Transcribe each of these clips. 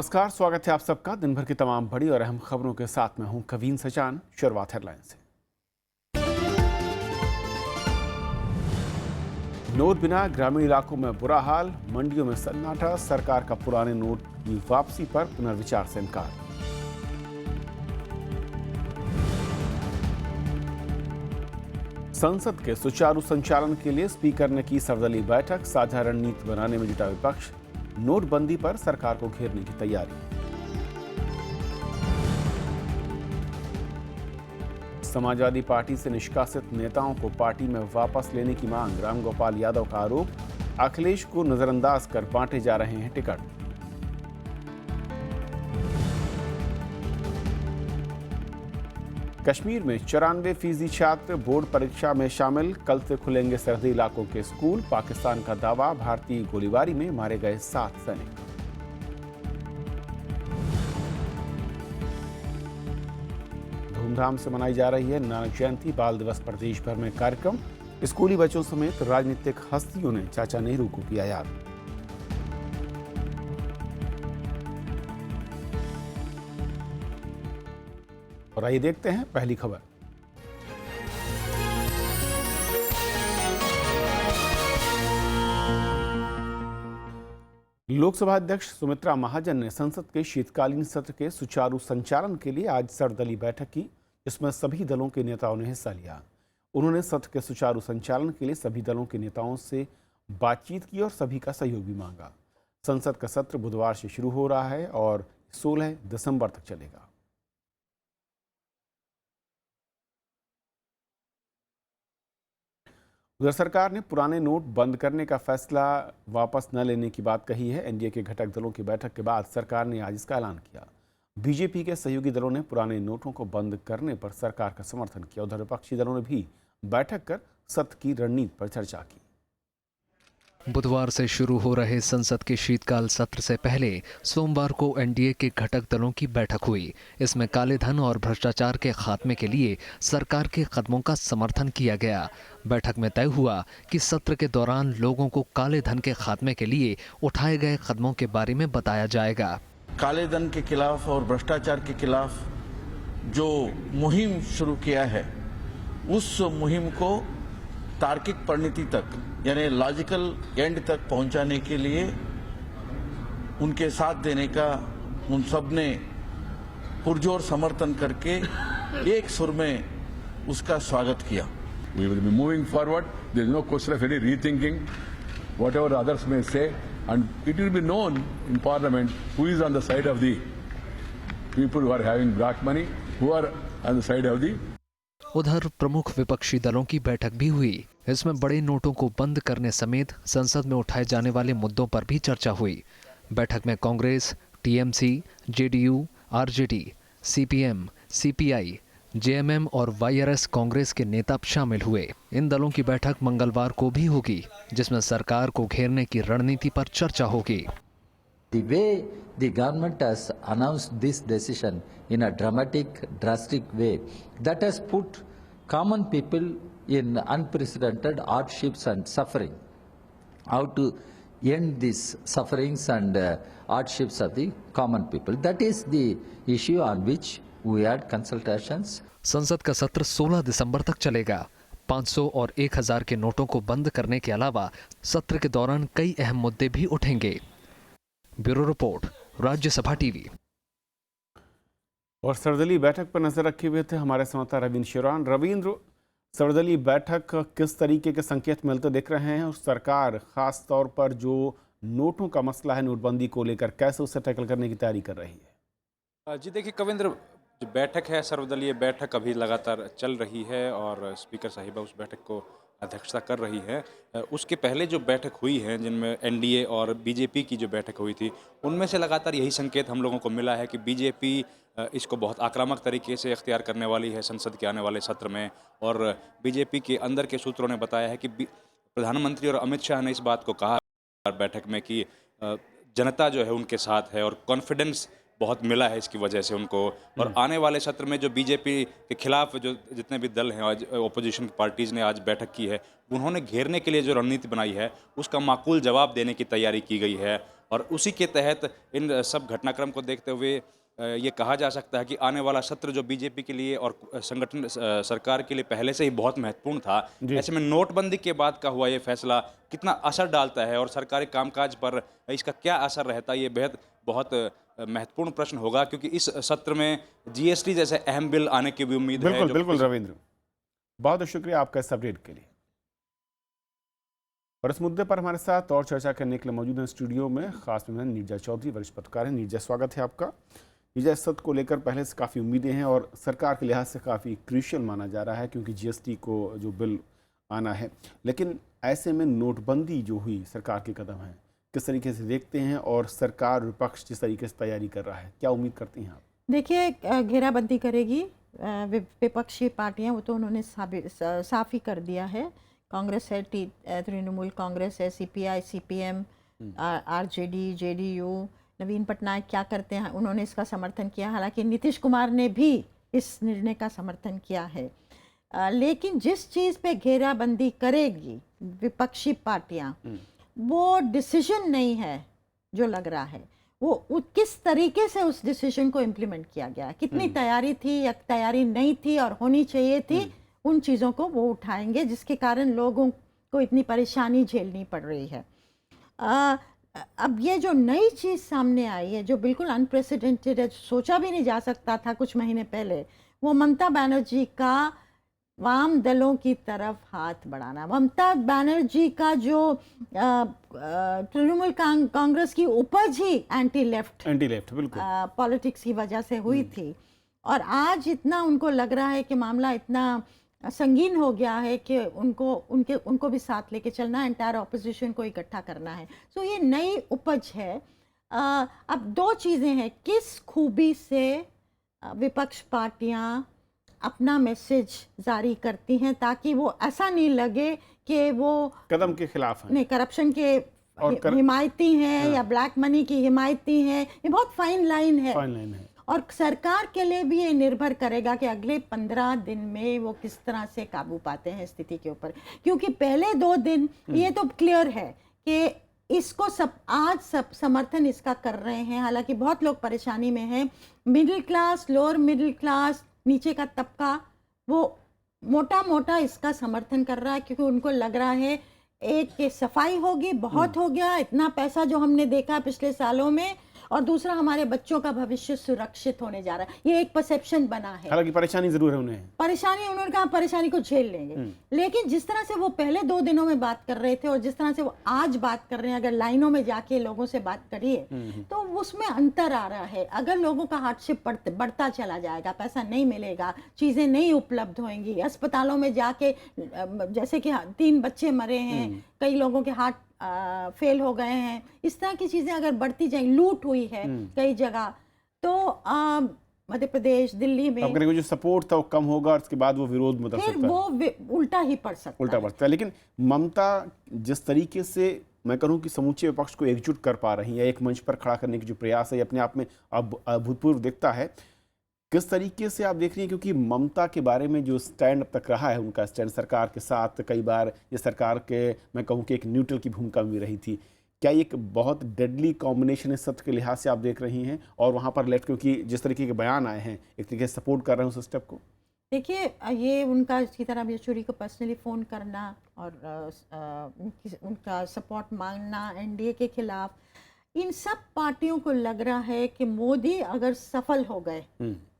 नमस्कार, स्वागत है आप सबका दिन भर की तमाम बड़ी और अहम खबरों के साथ मैं हूं कवीन सचान। शुरुआत हेडलाइन से। नोट बिना ग्रामीण इलाकों में बुरा हाल, मंडियों में सन्नाटा, सरकार का पुराने नोट की वापसी पर पुनर्विचार से इनकार। संसद के सुचारू संचालन के लिए स्पीकर ने की सर्वदलीय बैठक, साझा रणनीति बनाने में जुटा विपक्ष। नोटबंदी पर सरकार को घेरने की तैयारी। समाजवादी पार्टी से निष्कासित नेताओं को पार्टी में वापस लेने की मांग, रामगोपाल यादव का आरोप। अखिलेश को नजरअंदाज कर बांटे जा रहे हैं टिकट। कश्मीर में 94% छात्र बोर्ड परीक्षा में शामिल, कल से खुलेंगे सरहदी इलाकों के स्कूल। पाकिस्तान का दावा, भारतीय गोलीबारी में मारे गए 7 सैनिक। धूमधाम से मनाई जा रही है नानक जयंती, बाल दिवस पर देश भर में कार्यक्रम। स्कूली बच्चों समेत राजनीतिक हस्तियों ने चाचा नेहरू को किया याद। और आइए देखते हैं पहली खबर। लोकसभा अध्यक्ष सुमित्रा महाजन ने संसद के शीतकालीन सत्र के सुचारू संचालन के लिए आज सर्वदलीय बैठक की, जिसमें सभी दलों के नेताओं ने हिस्सा लिया। उन्होंने सत्र के सुचारू संचालन के लिए सभी दलों के नेताओं से बातचीत की और सभी का सहयोग भी मांगा। संसद का सत्र बुधवार से शुरू हो रहा है और 16 दिसंबर तक चलेगा। उधर सरकार ने पुराने नोट बंद करने का फैसला वापस न लेने की बात कही है। एनडीए के घटक दलों की बैठक के बाद सरकार ने आज इसका ऐलान किया। बीजेपी के सहयोगी दलों ने पुराने नोटों को बंद करने पर सरकार का समर्थन किया। उधर विपक्षी दलों ने भी बैठक कर सत्र की रणनीति पर चर्चा की। बुधवार से शुरू हो रहे संसद के शीतकाल सत्र से पहले सोमवार को एनडीए के घटक दलों की बैठक हुई। इसमें काले धन और भ्रष्टाचार के खात्मे के लिए सरकार के कदमों का समर्थन किया गया। बैठक में तय हुआ कि सत्र के दौरान लोगों को काले धन के खात्मे के लिए उठाए गए कदमों के बारे में बताया जाएगा। काले धन के खिलाफ और भ्रष्टाचार के खिलाफ जो मुहिम शुरू किया है, उस मुहिम को तार्किक परिणति तक यानी लॉजिकल एंड तक पहुंचाने के लिए उनके साथ देने का उन सब ने पुरजोर समर्थन करके एक सुर में उसका स्वागत किया। We will be moving forward. There is no question of any rethinking whatever others may say, and it will be known in Parliament who is on the side of the people who are having black money, who are on the side of the. उधर प्रमुख विपक्षी दलों की बैठक भी हुई। इसमें बड़े नोटों को बंद करने समेत संसद में उठाए जाने वाले मुद्दों पर भी चर्चा हुई। बैठक में Congress, TMC, JDU, RJD, CPM, CPI, JMM और वाईआरएस कांग्रेस के नेता शामिल हुए। इन दलों की बैठक मंगलवार को भी होगी, जिसमें सरकार को घेरने की रणनीति पर चर्चा होगी। The way the government has announced this decision in a drastic way, that has put common people in unprecedented hardships and suffering. How to end these sufferings and hardships of the common people? That is the issue on which we had consultations. संसद का सत्र 16 दिसंबर तक चलेगा। 500 और 1000 के नोटों को बंद करने के अलावा सत्र के दौरान कई अहम मुद्दे भी उठेंगे। Bureau report, Rajya Sabha TV. और सर्वदलीय बैठक पर नजर रखे हुए थे हमारे संवाददाता रविंद्र शिवरान। रविंद्र, सर्वदलीय बैठक किस तरीके के संकेत मिलते दिख रहे हैं और सरकार खास तौर पर जो नोटों का मसला है, नोटबंदी को लेकर कैसे उसे टैकल करने की तैयारी कर रही है? जी देखिए कविंद्र, जो बैठक है सर्वदलीय बैठक अभी लगातार चल रही है और स्पीकर साहिबा उस बैठक को अध्यक्षता कर रही है। उसके पहले जो बैठक हुई है जिनमें एनडीए और बीजेपी की जो बैठक हुई थी, उनमें से लगातार यही संकेत हम लोगों को मिला है कि बीजेपी इसको बहुत आक्रामक तरीके से इख्तियार करने वाली है संसद के आने वाले सत्र में। और बीजेपी के अंदर के सूत्रों ने बताया है कि प्रधानमंत्री और अमित शाह ने इस बात को कहा बैठक में कि जनता जो है उनके साथ है और कॉन्फिडेंस बहुत मिला है इसकी वजह से उनको। और आने वाले सत्र में जो बीजेपी के खिलाफ जो जितने भी दल हैं, आज ओपोजिशन पार्टीज़ ने आज बैठक की है, उन्होंने घेरने के लिए जो रणनीति बनाई है उसका माकूल जवाब देने की तैयारी की गई है। और उसी के तहत इन सब घटनाक्रम को देखते हुए ये कहा जा सकता है कि आने वाला सत्र जो बीजेपी के लिए और संगठन सरकार के लिए पहले से ही बहुत महत्वपूर्ण था, ऐसे में नोटबंदी के बाद का हुआ ये फैसला कितना असर डालता है और सरकारी कामकाज पर इसका क्या असर रहता है, ये बेहद बहुत महत्वपूर्ण प्रश्न होगा, क्योंकि इस सत्र में जीएसटी जैसे अहम बिल आने की भी उम्मीद है। बिल्कुल बिल्कुल रविंद्र, बहुत बहुत शुक्रिया आपका इस अपडेट के लिए। और इस मुद्दे पर हमारे साथ और चर्चा करने के लिए मौजूद हैं स्टूडियो में खास मेहमान नीरजा चौधरी, वरिष्ठ पत्रकार हैं। नीरजा, स्वागत है आपका। नीरजा, इस सत्र को लेकर पहले से काफ़ी उम्मीदें हैं और सरकार के लिहाज से काफ़ी क्रूशियल माना जा रहा है, क्योंकि जीएसटी को जो बिल आना है, लेकिन ऐसे में नोटबंदी जो हुई सरकार के कदम है, किस तरीके से देखते हैं और सरकार विपक्ष जिस तरीके से तैयारी कर रहा है, क्या उम्मीद करती हैं आप? देखिए, घेराबंदी करेगी विपक्षी पार्टियां, वो तो उन्होंने साफ ही कर दिया है। कांग्रेस है, तृणमूल कांग्रेस है, सीपीआई, सीपीएम, आरजेडी, जेडीयू, नवीन पटनायक क्या करते हैं, उन्होंने इसका समर्थन किया। हालांकि नीतीश कुमार ने भी इस निर्णय का समर्थन किया है। लेकिन जिस चीज़ पे घेराबंदी करेगी विपक्षी पार्टियां, वो डिसीजन नहीं है जो लग रहा है, वो किस तरीके से उस डिसीजन को इम्प्लीमेंट किया गया, कितनी तैयारी थी या तैयारी नहीं थी और होनी चाहिए थी, उन चीज़ों को वो उठाएंगे, जिसके कारण लोगों को इतनी परेशानी झेलनी पड़ रही है। अब ये जो नई चीज़ सामने आई है, जो बिल्कुल अनप्रेसिडेंटेड है, सोचा भी नहीं जा सकता था कुछ महीने पहले, वो ममता बनर्जी का वाम दलों की तरफ हाथ बढ़ाना। ममता बनर्जी का जो तृणमूल कांग्रेस की उपज ही एंटी लेफ्ट बिल्कुल पॉलिटिक्स की वजह से हुई थी, और आज इतना उनको लग रहा है कि मामला इतना संगीन हो गया है कि उनको भी साथ लेके चलना, एंटायर ऑपोजिशन को इकट्ठा करना है। सो ये नई उपज है। अब दो चीज़ें हैं, किस खूबी से विपक्ष पार्टियां अपना मैसेज जारी करती हैं ताकि वो ऐसा नहीं लगे कि वो कदम के खिलाफ है, नहीं, करप्शन के हिमायती हैं या ब्लैक मनी की हिमायती हैं। ये बहुत फाइन लाइन है। और सरकार के लिए भी ये निर्भर करेगा कि अगले 15 दिन में वो किस तरह से काबू पाते हैं स्थिति के ऊपर, क्योंकि पहले 2 दिन ये तो क्लियर है कि इसको सब समर्थन इसका कर रहे हैं। हालांकि बहुत लोग परेशानी में हैं, middle class, lower middle class, नीचे का तबका, वो मोटा इसका समर्थन कर रहा है, क्योंकि उनको लग रहा है एक कि सफाई होगी, बहुत हो गया इतना पैसा जो हमने देखा पिछले सालों में, और दूसरा हमारे बच्चों का भविष्य सुरक्षित होने जा रहा है। ये एक परसेप्शन बना है। हालांकि परेशानी जरूर है उन्हें, उन्होंने कहा परेशानी को झेल लेंगे, लेकिन जिस तरह से वो पहले 2 दिनों में बात कर रहे थे और जिस तरह से वो आज बात कर रहे हैं, अगर लाइनों में जाके लोगों से बात करिए तो उसमें अंतर आ रहा है। अगर लोगों का हार्डशिप बढ़ता चला जाएगा, पैसा नहीं मिलेगा, चीजें नहीं उपलब्ध होंगी, अस्पतालों में जाके जैसे कि 3 बच्चे मरे हैं, कई लोगों के हार्ट फेल हो गए हैं, इस तरह की चीजें अगर बढ़ती जाएंगी, लूट हुई है कई जगह, तो मध्य प्रदेश, दिल्ली में अब जो सपोर्ट था वो कम होगा और उसके बाद वो विरोध में फिर वो उल्टा ही पड़ सकता है। लेकिन ममता जिस तरीके से मैं कहूँ कि समूचे विपक्ष को एकजुट कर पा रही है, एक मंच पर खड़ा करने की जो प्रयास है, ये अपने आप में अभूतपूर्व दिखता है। किस तरीके से आप देख रही हैं, क्योंकि ममता के बारे में जो स्टैंड अब तक रहा है, उनका स्टैंड सरकार के साथ, कई बार ये सरकार के मैं कहूँ कि एक न्यूट्रल की भूमिका में रही थी, क्या ये एक बहुत डेडली कॉम्बिनेशन इस सत्र के लिहाज से आप देख रही हैं? और वहाँ पर लेफ्ट, क्योंकि जिस तरीके के बयान आए हैं, एक तरीके से सपोर्ट कर रहे हैं उस स्टेप को। देखिए, ये उनका इसी तरह येचुरी को पर्सनली फ़ोन करना और उनका सपोर्ट मांगना एनडीए के खिलाफ, इन सब पार्टियों को लग रहा है कि मोदी अगर सफल हो गए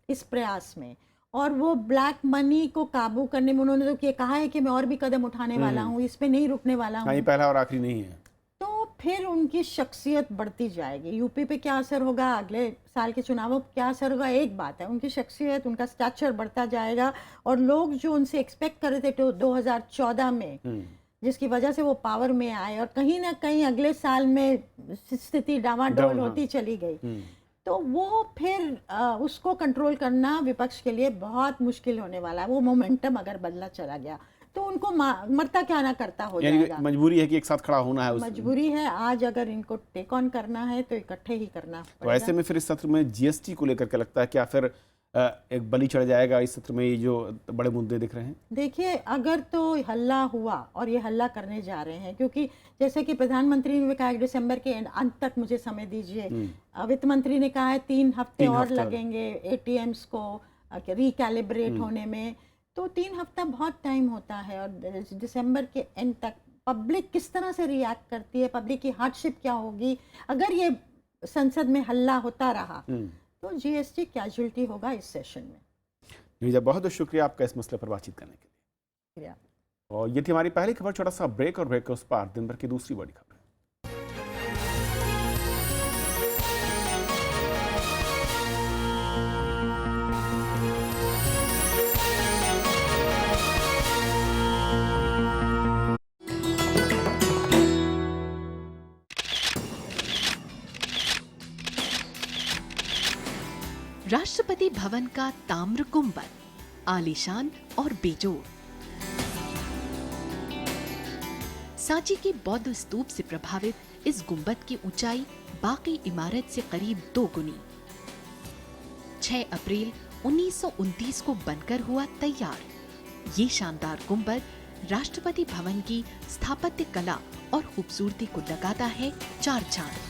इस प्रयास में और वो ब्लैक मनी को काबू करने में, उन्होंने तो ये कहा है कि मैं और भी कदम उठाने वाला हूँ, इस पे नहीं रुकने वाला हूँ, ये पहला और आखिरी नहीं है, तो फिर उनकी शख्सियत बढ़ती जाएगी। यूपी पे क्या असर होगा, अगले साल के चुनावों पर क्या असर होगा, एक बात है, उनकी शख्सियत, उनका स्टैचर बढ़ता जाएगा, और लोग जो उनसे एक्सपेक्ट कर रहे थे 2014 में, जिसकी वजह से वो पावर में आए, और कहीं ना कहीं अगले साल में स्थिति डावाडोल होती चली गई, तो वो फिर उसको कंट्रोल करना विपक्ष के लिए बहुत मुश्किल होने वाला है। वो मोमेंटम अगर बदला चला गया तो उनको मरता क्या ना करता हो जाएगा। मजबूरी है कि एक साथ खड़ा होना है, मजबूरी है। आज अगर इनको टेक ऑन करना है तो इकट्ठे ही करना पड़ेगा। तो ऐसे में फिर इस सत्र में जीएसटी को लेकर के लगता है क्या फिर एक बलि चढ़ जाएगा इस सत्र में, ये जो बड़े मुद्दे दिख रहे हैं? देखिए, अगर तो हल्ला हुआ और ये हल्ला करने जा रहे हैं, क्योंकि जैसे कि प्रधानमंत्री ने भी कहा कि दिसंबर के अंत तक मुझे समय दीजिए, वित्त मंत्री ने कहा है 3 हफ्ते और लगेंगे एटीएम्स को रिकैलिब्रेट होने में, तो 3 हफ्ता बहुत टाइम होता है। और दिसंबर के एंड तक पब्लिक किस तरह से रिएक्ट करती है, पब्लिक की हार्डशिप क्या होगी अगर ये संसद में हल्ला होता रहा, तो जीएसटी कैजुअल्टी होगा इस सेशन में। नीरजा, बहुत बहुत शुक्रिया आपका इस मसले पर बातचीत करने के लिए। और ये थी हमारी पहली खबर। छोटा सा ब्रेक, और ब्रेक के उस पार दिन भर की दूसरी बड़ी खबर। राष्ट्रपति भवन का ताम्र गुंबद आलीशान और बेजोड़। सांची के बौद्ध स्तूप से प्रभावित इस गुंबद की ऊंचाई बाकी इमारत से करीब 2 गुनी। 6 अप्रैल 1929 को बनकर हुआ तैयार। ये शानदार गुंबद राष्ट्रपति भवन की स्थापत्य कला और खूबसूरती को लगाता है 4 चांद।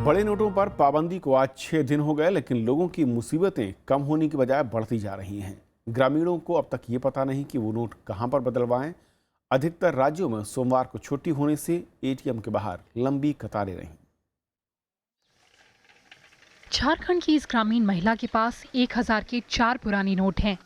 बड़े नोटों पर पाबंदी को आज 6 दिन हो गए, लेकिन लोगों की मुसीबतें कम होने की बजाय बढ़ती जा रही हैं। ग्रामीणों को अब तक ये पता नहीं कि वो नोट कहां पर बदलवाएं। अधिकतर राज्यों में सोमवार को छुट्टी होने से एटीएम के बाहर लंबी कतारें रहीं। झारखंड की इस ग्रामीण महिला के पास 1000 के 4 पुराने नोट हैं।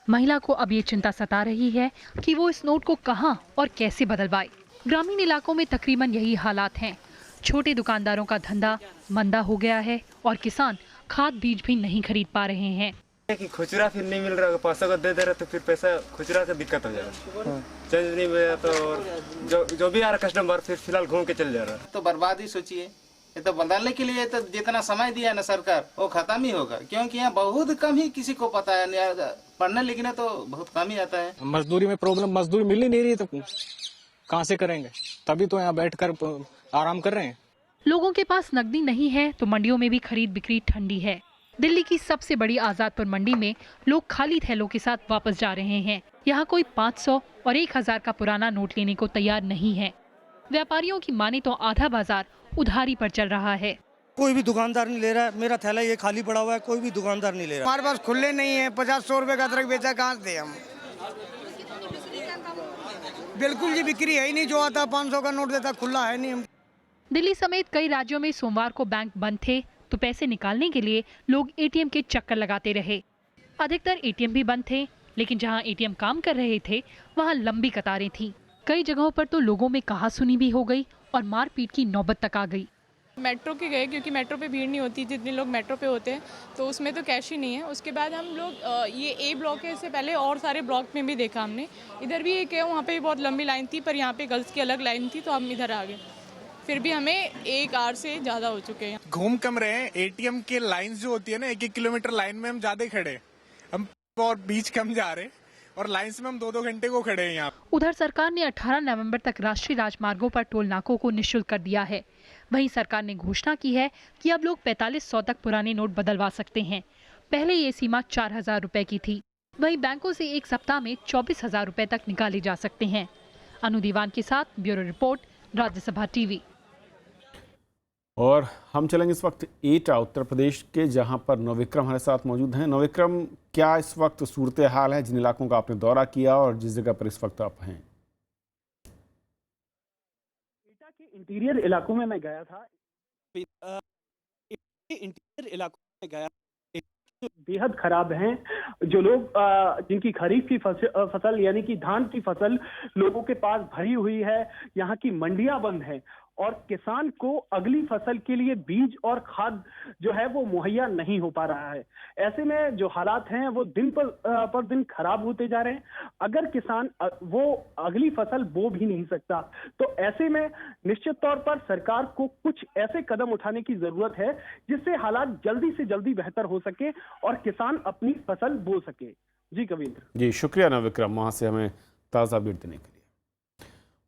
महिला को अब ये चिंता सता रही है कि वो इस नोट को कहां और कैसे बदलवाए। ग्रामीण इलाकों में तकरीबन यही हालात हैं। छोटे दुकानदारों का धंधा मंदा हो गया है और किसान खाद बीज भी नहीं खरीद पा रहे हैं। कि खुचरा फिर नहीं मिल रहा, पैसा को दे रहा तो फिर पैसा खुचरा का दिक्कत हो जाएगा। चेंज नहीं मिला तो जो भी आ रहा कस्टमर फिर फिलहाल घूम के चल जा रहा है। तो बर्बादी सोचिए, ये तो बदलने के लिए तो जितना समय दिया ना सरकार वो खत्म ही होगा, क्योंकि यहाँ बहुत कम ही किसी को पता है। पढ़ने लिखने तो बहुत कम ही आता है। मजदूरी में प्रॉब्लम, मजदूरी मिल ही नहीं रही तो कहाँ से करेंगे, तभी तो यहाँ बैठ कर आराम कर रहे हैं। लोगों के पास नकदी नहीं है तो मंडियों में भी खरीद बिक्री ठंडी है। दिल्ली की सबसे बड़ी आजादपुर मंडी में लोग खाली थैलों के साथ वापस जा रहे हैं। यहाँ कोई 500 और 1000 का पुराना नोट लेने को तैयार नहीं है। व्यापारियों की माने तो आधा बाजार उधारी पर चल रहा है। कोई भी दुकानदार नहीं ले रहा है। मेरा थैला ये खाली पड़ा हुआ है, कोई भी दुकानदार नहीं ले रहा। हमारे पास खुले नहीं है। 50-100 रुपए का अदरक बेचा कहाँ से हम? बिल्कुल जी बिक्री है ही नहीं। जो आता 500 का नोट देता खुला है नहीं। दिल्ली समेत कई राज्यों में सोमवार को बैंक बंद थे तो पैसे निकालने के लिए लोग एटीएम के चक्कर लगाते रहे। अधिकतर एटीएम भी बंद थे, लेकिन जहां एटीएम काम कर रहे थे वहां लंबी कतारें थीं। कई जगहों पर तो लोगों में कहासुनी भी हो गई और मारपीट की नौबत तक आ गई। मेट्रो के गए क्योंकि मेट्रो पे भीड़ नहीं होती, जितने लोग मेट्रो पे होते हैं तो उसमें तो कैश ही नहीं है। उसके बाद हम लोग ये ए ब्लॉक है, इससे पहले और सारे ब्लॉक में भी देखा हमने। इधर भी एक है, वहाँ पे बहुत लंबी लाइन थी, पर यहाँ पे गर्ल्स की अलग लाइन थी तो हम इधर आ गए। फिर भी हमें 1 आवर से ज़्यादा हो चुके हैं। घूम कम रहे हैं। एटीएम के लाइन जो होती है ना, 1-1 किलोमीटर लाइन में हम ज्यादा खड़े, हम और बीच कम जा रहे और लाइन में हम 2-2 घंटे को खड़े हैं यहाँ। उधर सरकार ने 18 नवंबर तक राष्ट्रीय राजमार्गों पर टोल नाकों को निःशुल्क कर दिया है। वहीं सरकार ने घोषणा की है कि अब लोग 4500 तक पुराने नोट बदलवा सकते हैं। पहले ये सीमा 4000 रुपए की थी। वहीं बैंकों से एक सप्ताह में 24,000 रुपए तक निकाले जा सकते हैं। अनु दीवान के साथ ब्यूरो रिपोर्ट, राज्यसभा टीवी। और हम चलेंगे इस वक्त एटा उत्तर प्रदेश के, जहां पर नवविक्रम हमारे साथ मौजूद हैं। नवविक्रम, क्या इस वक्त सूरत हाल है जिन इलाकों का आपने दौरा किया और जिस जगह पर इस वक्त आप हैं? एटा के इंटीरियर इलाकों में मैं गया था। इंटीरियर इलाकों में गया, बेहद खराब हैं। जो लोग जिनकी खरीफ की फसल यानी कि धान की फसल लोगों के पास भरी हुई है, यहाँ की मंडियां बंद हैं और किसान को अगली फसल के लिए बीज और खाद जो है वो मुहैया नहीं हो पा रहा है। ऐसे में जो हालात हैं वो दिन पर दिन खराब होते जा रहे हैं। अगर किसान वो अगली फसल बो भी नहीं सकता, तो ऐसे में निश्चित तौर पर सरकार को कुछ ऐसे कदम उठाने की जरूरत है जिससे हालात जल्दी से जल्दी बेहतर हो सके और किसान अपनी फसल बो सके। जी कविंद्र। जी शुक्रिया नवविक्रम, वहाँ से हमें ताज़ा अपडेट देने के लिए।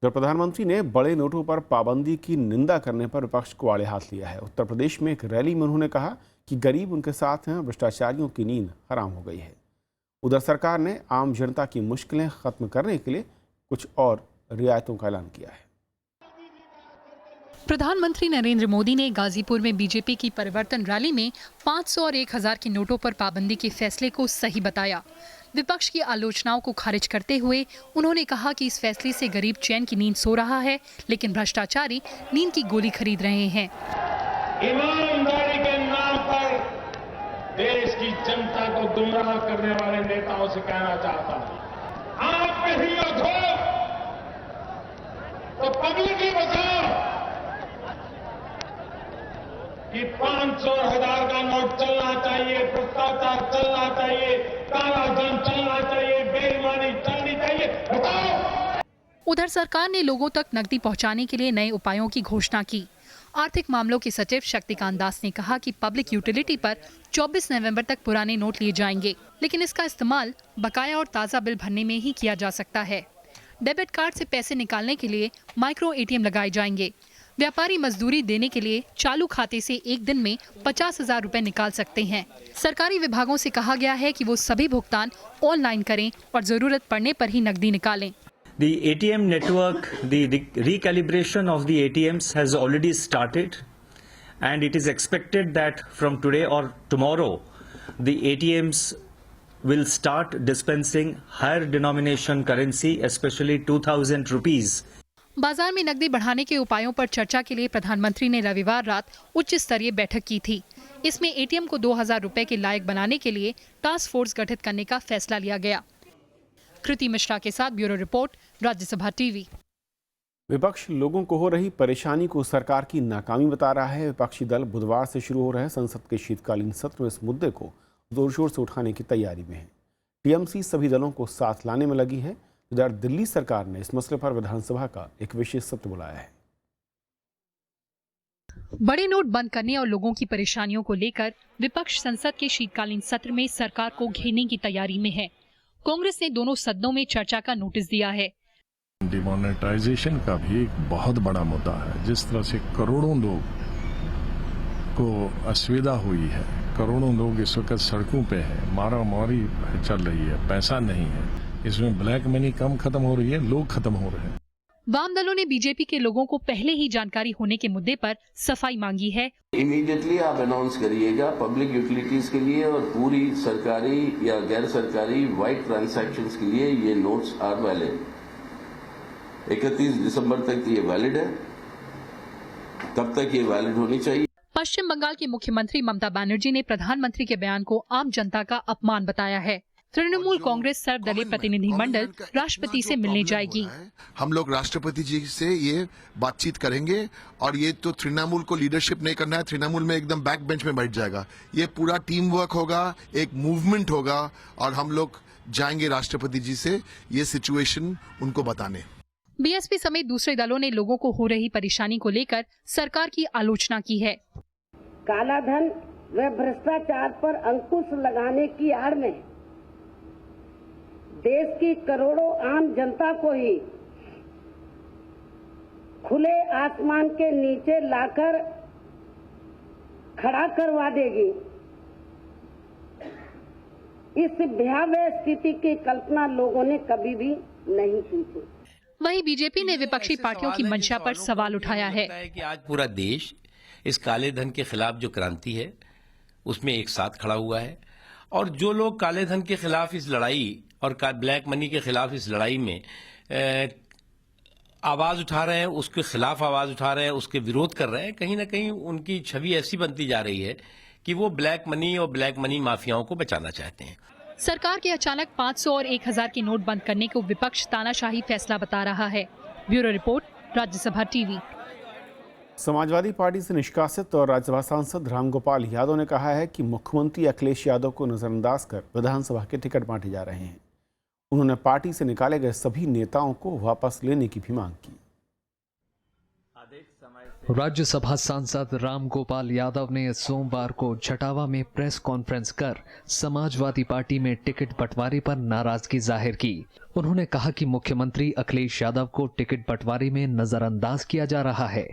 उधर प्रधानमंत्री ने बड़े नोटों पर पाबंदी की निंदा करने पर विपक्ष को आड़े हाथ लिया है। उत्तर प्रदेश में एक रैली में उन्होंने कहा कि गरीब उनके साथ हैं, भ्रष्टाचारियों की नींद हराम हो गई है। उधर सरकार ने आम जनता की मुश्किलें खत्म करने के लिए कुछ और रियायतों का ऐलान किया है। प्रधानमंत्री नरेंद्र मोदी ने गाजीपुर में बीजेपी की परिवर्तन रैली में 500 और 1000 के नोटों पर पाबंदी के फैसले को सही बताया। विपक्ष की आलोचनाओं को खारिज करते हुए उन्होंने कहा कि इस फैसले से गरीब चैन की नींद सो रहा है, लेकिन भ्रष्टाचारी नींद की गोली खरीद रहे हैं। ईमानदारी के नाम पर देश की जनता को गुमराह करने वाले नेताओं से कहना चाहता हूं, आप कहीं हो तो पब्लिक ही बचाओ कि 500 और 1000 का नोट चलना चाहिए, भ्रष्टाचार चलना चाहिए, काला धन चलना चाहिए, बेईमानी चलनी चाहिए, बताओ। उधर सरकार ने लोगों तक नकदी पहुंचाने के लिए नए उपायों की घोषणा की। आर्थिक मामलों के सचिव शक्तिकांत दास ने कहा कि पब्लिक यूटिलिटी पर 24 नवंबर तक पुराने नोट लिए जाएंगे, लेकिन इसका इस्तेमाल बकाया और ताज़ा बिल भरने में ही किया जा सकता है। डेबिट कार्ड से पैसे निकालने के लिए माइक्रो एटीएम लगाए जाएंगे। व्यापारी मजदूरी देने के लिए चालू खाते से एक दिन में 50,000 रुपए निकाल सकते हैं। सरकारी विभागों से कहा गया है कि वो सभी भुगतान ऑनलाइन करें और जरूरत पड़ने पर ही नकदी निकालें। The ATM network, the recalibration of the ATMs has already started, and it is expected that from today or tomorrow, the ATMs will start dispensing higher denomination currency, especially 2000 rupees. बाजार में नकदी बढ़ाने के उपायों पर चर्चा के लिए प्रधानमंत्री ने रविवार रात उच्च स्तरीय बैठक की थी। इसमें एटीएम को 2000 रुपए के लायक बनाने के लिए टास्क फोर्स गठित करने का फैसला लिया गया। कृति मिश्रा के साथ ब्यूरो रिपोर्ट, राज्यसभा टीवी। विपक्ष लोगों को हो रही परेशानी को सरकार की नाकामी बता रहा है। विपक्षी दल बुधवार से शुरू हो रहे संसद के शीतकालीन सत्र में इस मुद्दे को जोर शोर से उठाने की तैयारी में है। टीएमसी सभी दलों को साथ लाने में लगी है। इधर दिल्ली सरकार ने इस मसले पर विधानसभा का एक विशेष सत्र बुलाया है। बड़े नोट बंद करने और लोगों की परेशानियों को लेकर विपक्ष संसद के शीतकालीन सत्र में सरकार को घेरने की तैयारी में है। कांग्रेस ने दोनों सदनों में चर्चा का नोटिस दिया है। डिमोनेटाइजेशन का भी एक बहुत बड़ा मुद्दा है। जिस तरह से करोड़ों लोग को असुविधा हुई है, करोड़ों लोग इस वक्त सड़कों पे है, मारामारी चल रही है, पैसा नहीं है, इसमें ब्लैक मनी कम खत्म हो रही है, लोग खत्म हो रहे हैं। वाम दलों ने बीजेपी के लोगों को पहले ही जानकारी होने के मुद्दे पर सफाई मांगी है। इमीडिएटली आप अनाउंस करिएगा पब्लिक यूटिलिटीज के लिए और पूरी सरकारी या गैर सरकारी वाइड ट्रांजैक्शंस के लिए ये नोट्स आर वैलिड। 31 दिसंबर तक ये वैलिड है, तब तक ये वैलिड होनी चाहिए। पश्चिम बंगाल की मुख्यमंत्री ममता बनर्जी ने प्रधानमंत्री के बयान को आम जनता का अपमान बताया है। तृणमूल कांग्रेस सर्वदलीय प्रतिनिधिमंडल राष्ट्रपति से मिलने जाएगी। हम लोग राष्ट्रपति जी से ये बातचीत करेंगे और ये तो तृणमूल को लीडरशिप नहीं करना है, तृणमूल में एकदम बैक बेंच में बैठ जाएगा। ये पूरा टीम वर्क होगा, एक मूवमेंट होगा और हम लोग जाएंगे राष्ट्रपति जी से ये सिचुएशन उनको बताने। बीएसपी समेत दूसरे दलों ने लोगों को हो रही परेशानी को लेकर सरकार की आलोचना की है। काला धन व भ्रष्टाचार पर अंकुश लगाने की आड़ में देश की करोड़ों आम जनता को ही खुले आसमान के नीचे लाकर खड़ा करवा देगी। इस भयावह स्थिति की कल्पना लोगों ने कभी भी नहीं की थी। वहीं बीजेपी ने विपक्षी पार्टियों की मंशा पर सवाल उठाया है कि आज पूरा देश इस काले धन के खिलाफ जो क्रांति है उसमें एक साथ खड़ा हुआ है और जो लोग काले धन के खिलाफ इस लड़ाई और ब्लैक मनी के खिलाफ इस लड़ाई में आवाज उठा रहे हैं, उसके खिलाफ आवाज उठा रहे हैं, उसके विरोध कर रहे हैं, कहीं ना कहीं उनकी छवि ऐसी बनती जा रही है कि वो ब्लैक मनी और ब्लैक मनी माफियाओं को बचाना चाहते हैं। सरकार के अचानक 500 और 1000 के नोट बंद करने को विपक्ष तानाशाही फैसला बता रहा है। Bureau report, Rajya Sabha TV. Samajwadi party से निष्कासित और राज्यसभा सांसद रामगोपाल यादव ने कहा है कि मुख्यमंत्री अखिलेश यादव को नजरअंदाज कर विधानसभा के टिकट बांटे जा रहे हैं। उन्होंने पार्टी से निकाले गए सभी नेताओं को वापस लेने की भी मांग की। राज्यसभा सांसद राम गोपाल यादव ने सोमवार को छटावा में प्रेस कॉन्फ्रेंस कर समाजवादी पार्टी में टिकट बंटवारे पर नाराजगी जाहिर की। उन्होंने कहा कि मुख्यमंत्री अखिलेश यादव को टिकट बंटवारे में नजरअंदाज किया जा रहा है।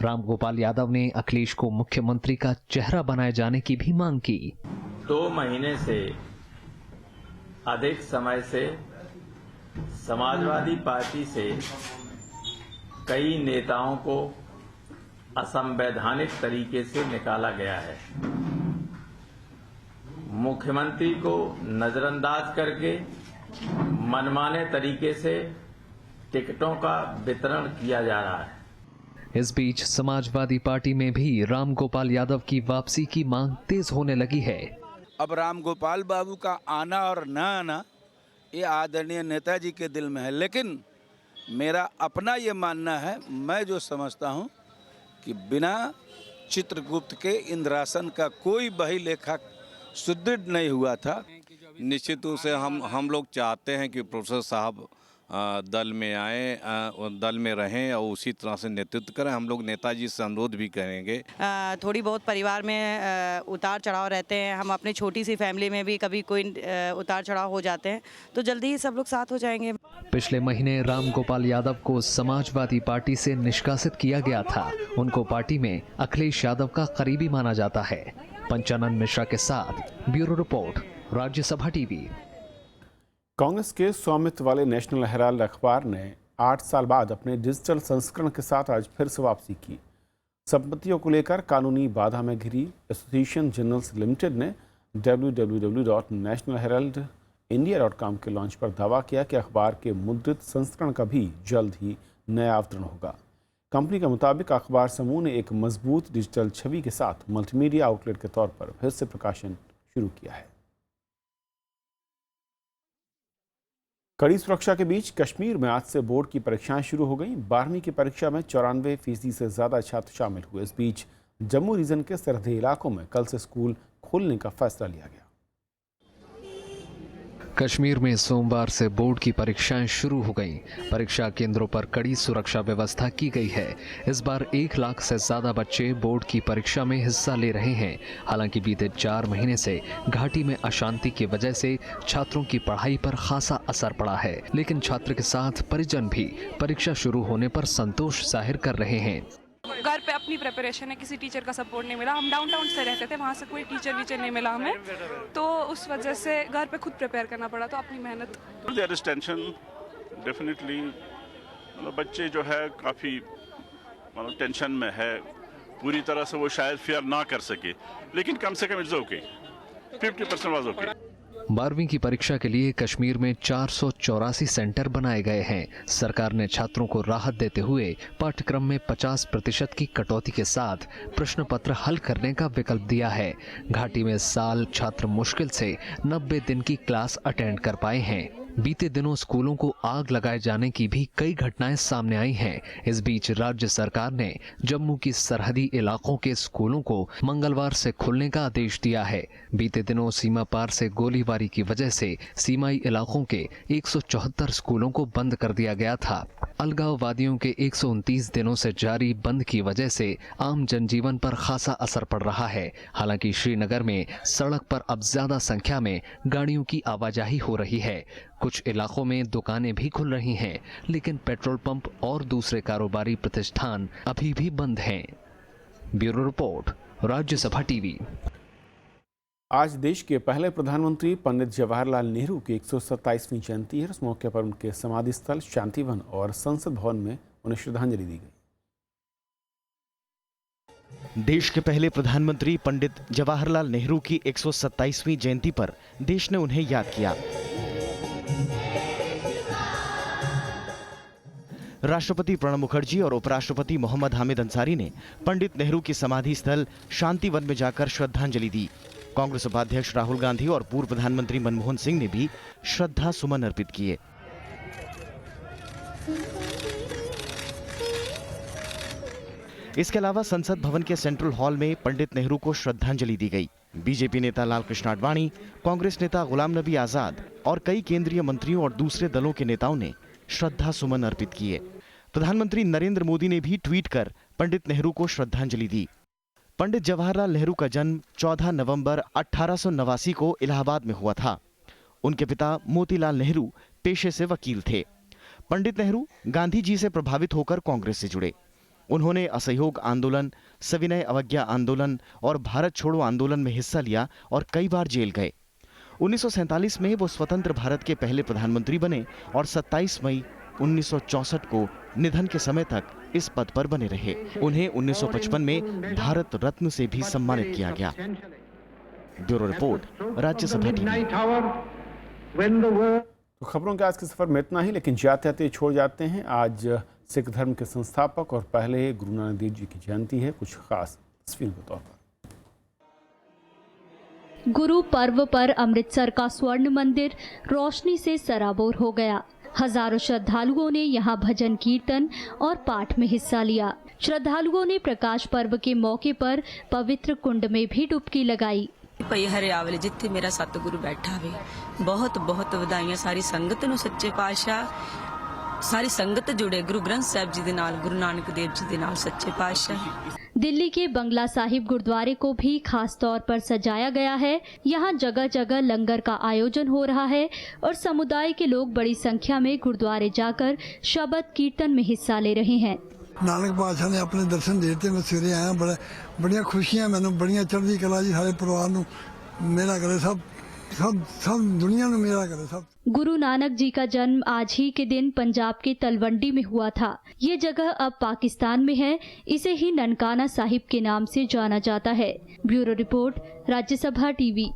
राम गोपाल यादव ने अखिलेश को मुख्यमंत्री का चेहरा बनाए जाने की भी मांग की। 2 महीने से अधिक समय से समाजवादी पार्टी से कई नेताओं को असंवैधानिक तरीके से निकाला गया है। मुख्यमंत्री को नजरअंदाज करके मनमाने तरीके से टिकटों का वितरण किया जा रहा है। इस बीच समाजवादी पार्टी में भी राम गोपाल यादव की वापसी की मांग तेज होने लगी है। अब राम गोपाल बाबू का आना और न आना ये आदरणीय नेताजी के दिल में है, लेकिन मेरा अपना ये मानना है, मैं जो समझता हूँ कि बिना चित्रगुप्त के इंद्रासन का कोई बही लेखा सुदृढ़ नहीं हुआ था। निश्चित रूप से हम लोग चाहते हैं कि प्रोफेसर साहब दल में आए, दल में रहें और उसी तरह से नेतृत्व करें। हम लोग नेताजी से अनुरोध भी करेंगे। थोड़ी बहुत परिवार में उतार चढ़ाव रहते हैं, हम अपनी छोटी सी फैमिली में भी कभी कोई उतार चढ़ाव हो जाते हैं, तो जल्दी ही सब लोग साथ हो जाएंगे। पिछले महीने राम गोपाल यादव को समाजवादी पार्टी से निष्कासित किया गया था। उनको पार्टी में अखिलेश यादव का करीबी माना जाता है। पंचानन मिश्रा के साथ bureau report, Rajya Sabha TV. Congress के स्वामित्व वाले नेशनल हेराल्ड अखबार ने 8 साल बाद अपने डिजिटल संस्करण के साथ आज फिर से वापसी की। संपत्तियों को लेकर कानूनी बाधा में घिरी एसोसिएशन जर्नल्स लिमिटेड ने www.nationalheraldindia.com के लॉन्च पर दावा किया कि अखबार के मुद्रित संस्करण का भी जल्द ही नया अवतरण होगा। कंपनी के मुताबिक अखबार समूह ने एक मजबूत डिजिटल छवि के साथ मल्टीमीडिया आउटलेट के तौर पर फिर से प्रकाशन शुरू किया है। कड़ी सुरक्षा के बीच कश्मीर में आज से बोर्ड की परीक्षाएं शुरू हो गई। 12वीं की परीक्षा में 94% से ज़्यादा छात्र शामिल हुए। इस बीच जम्मू रीजन के सरहदी इलाकों में कल से स्कूल खोलने का फैसला लिया गया। कश्मीर में सोमवार से बोर्ड की परीक्षाएं शुरू हो गईं। परीक्षा केंद्रों पर कड़ी सुरक्षा व्यवस्था की गई है। इस बार 1 लाख से ज्यादा बच्चे बोर्ड की परीक्षा में हिस्सा ले रहे हैं। हालांकि बीते 4 महीने से घाटी में अशांति की वजह से छात्रों की पढ़ाई पर खासा असर पड़ा है, लेकिन छात्र के साथ परिजन भी परीक्षा शुरू होने पर संतोष जाहिर कर रहे हैं। घर पे अपनी प्रिपरेशन है, किसी टीचर का सपोर्ट नहीं मिला। हम डाउनटाउन से रहते थे, वहाँ से कोई टीचर नहीं मिला हमें, तो उस वजह से घर पे खुद प्रिपेयर करना पड़ा, तो अपनी मेहनत। देयर इज टेंशन डेफिनेटली, मतलब बच्चे जो है काफ़ी मतलब टेंशन में है। पूरी तरह से वो शायद फेयर ना कर सके, लेकिन कम से come it's okay, 50% was okay. 12वीं की परीक्षा के लिए कश्मीर में 484 सेंटर बनाए गए हैं। सरकार ने छात्रों को राहत देते हुए पाठ्यक्रम में 50% की कटौती के साथ प्रश्न पत्र हल करने का विकल्प दिया है। घाटी में इस साल छात्र मुश्किल से 90 दिन की क्लास अटेंड कर पाए हैं। बीते दिनों स्कूलों को आग लगाए जाने की भी कई घटनाएं सामने आई हैं। इस बीच राज्य सरकार ने जम्मू की सरहदी इलाकों के स्कूलों को मंगलवार से खोलने का आदेश दिया है। बीते दिनों सीमा पार से गोलीबारी की वजह से सीमाई इलाकों के 174 स्कूलों को बंद कर दिया गया था। अलगाववादियों के 129 दिनों से जारी बंद की वजह से आम जनजीवन पर खासा असर पड़ रहा है। हालांकि श्रीनगर में सड़क पर अब ज्यादा संख्या में गाड़ियों की आवाजाही हो रही है। कुछ इलाकों में दुकानें भी खुल रही हैं, लेकिन पेट्रोल पंप और दूसरे कारोबारी प्रतिष्ठान अभी भी बंद हैं। Bureau report, Rajya Sabha TV. आज देश के पहले प्रधानमंत्री पंडित जवाहरलाल नेहरू की 127वीं जयंती है। इस मौके पर उनके समाधि स्थल शांतिवन और संसद भवन में उन्हें श्रद्धांजलि दी गई। देश के पहले प्रधानमंत्री पंडित जवाहरलाल नेहरू की 127वीं जयंती पर देश ने उन्हें याद किया। राष्ट्रपति प्रणब मुखर्जी और उपराष्ट्रपति मोहम्मद हामिद अंसारी ने पंडित नेहरू की समाधि स्थल शांतिवन में जाकर श्रद्धांजलि दी। कांग्रेस उपाध्यक्ष राहुल गांधी और पूर्व प्रधानमंत्री मनमोहन सिंह ने भी श्रद्धा सुमन अर्पित किए। इसके अलावा संसद भवन के सेंट्रल हॉल में पंडित नेहरू को श्रद्धांजलि दी गई। बीजेपी नेता लालकृष्ण आडवाणी, कांग्रेस नेता गुलाम नबी आजाद और कई केंद्रीय मंत्रियों और दूसरे दलों के नेताओं ने श्रद्धा सुमन अर्पित किए। प्रधानमंत्री नरेंद्र मोदी ने भी ट्वीट कर पंडित नेहरू को श्रद्धांजलि दी। पंडित जवाहरलाल नेहरू का जन्म 14 नवंबर 1889 को इलाहाबाद में हुआ था। उनके पिता मोतीलाल नेहरू पेशे से वकील थे। पंडित नेहरू गांधी जी से प्रभावित होकर कांग्रेस से जुड़े। उन्होंने असहयोग आंदोलन, सविनय अवज्ञा आंदोलन और भारत छोड़ो आंदोलन में हिस्सा लिया और कई बार जेल गए। 1947 में वो स्वतंत्र भारत के पहले प्रधानमंत्री बने और 27 मई 1964 को निधन के समय तक इस पद पर बने रहे। उन्हें 1955 में भारत रत्न से भी सम्मानित किया गया। Bureau report, Rajya Sabha TV. तो खबरों के आज के सफर में इतना ही, लेकिन जाते जाते छोड़ जाते हैं। आज सिख धर्म के संस्थापक और पहले गुरु नानक देव जी की जयंती है। कुछ खास तस्वीरों के तौर पर गुरु पर्व पर अमृतसर का स्वर्ण मंदिर रोशनी से सराबोर हो गया। हजारों श्रद्धालुओं ने यहां भजन कीर्तन और पाठ में हिस्सा लिया। श्रद्धालुओं ने प्रकाश पर्व के मौके पर पवित्र कुंड में भी डुबकी लगाई। ਭਈ ਹਰਿਆਵਲ ਜਿੱਥੇ ਮੇਰਾ ਸਤਿਗੁਰੂ ਬੈਠਾ ਵੇ, ਬਹੁਤ ਬਹੁਤ ਵਧਾਈਆਂ ਸਾਰੀ ਸੰਗਤ ਨੂੰ, ਸੱਚੇ ਪਾਤਸ਼ਾਹ ਸਾਰੀ ਸੰਗਤ जुड़े गुरु ग्रंथ साहिब जी ਦੇ ਨਾਲ, गुरु नानक देव जी ਦੇ ਨਾਲ, सच्चे पातशाह। दिल्ली के बंगला साहिब गुरुद्वारे को भी खास तौर पर सजाया गया है। यहाँ जगह जगह लंगर का आयोजन हो रहा है और समुदाय के लोग बड़ी संख्या में गुरुद्वारे जाकर शबद कीर्तन में हिस्सा ले रहे हैं। नानक पातशाह ने अपने दर्शन देते, मैं सवेरे आया, बड़िया खुशियां, मैंने बड़िया चढ़दी कला जी, सारे परिवार नूं मेरा करे, सब दुनिया नूं मेरा करे सब। गुरु नानक जी का जन्म आज ही के दिन पंजाब के तलवंडी में हुआ था। ये जगह अब पाकिस्तान में है। इसे ही ननकाना साहिब के नाम से जाना जाता है। Bureau report, Rajya Sabha TV.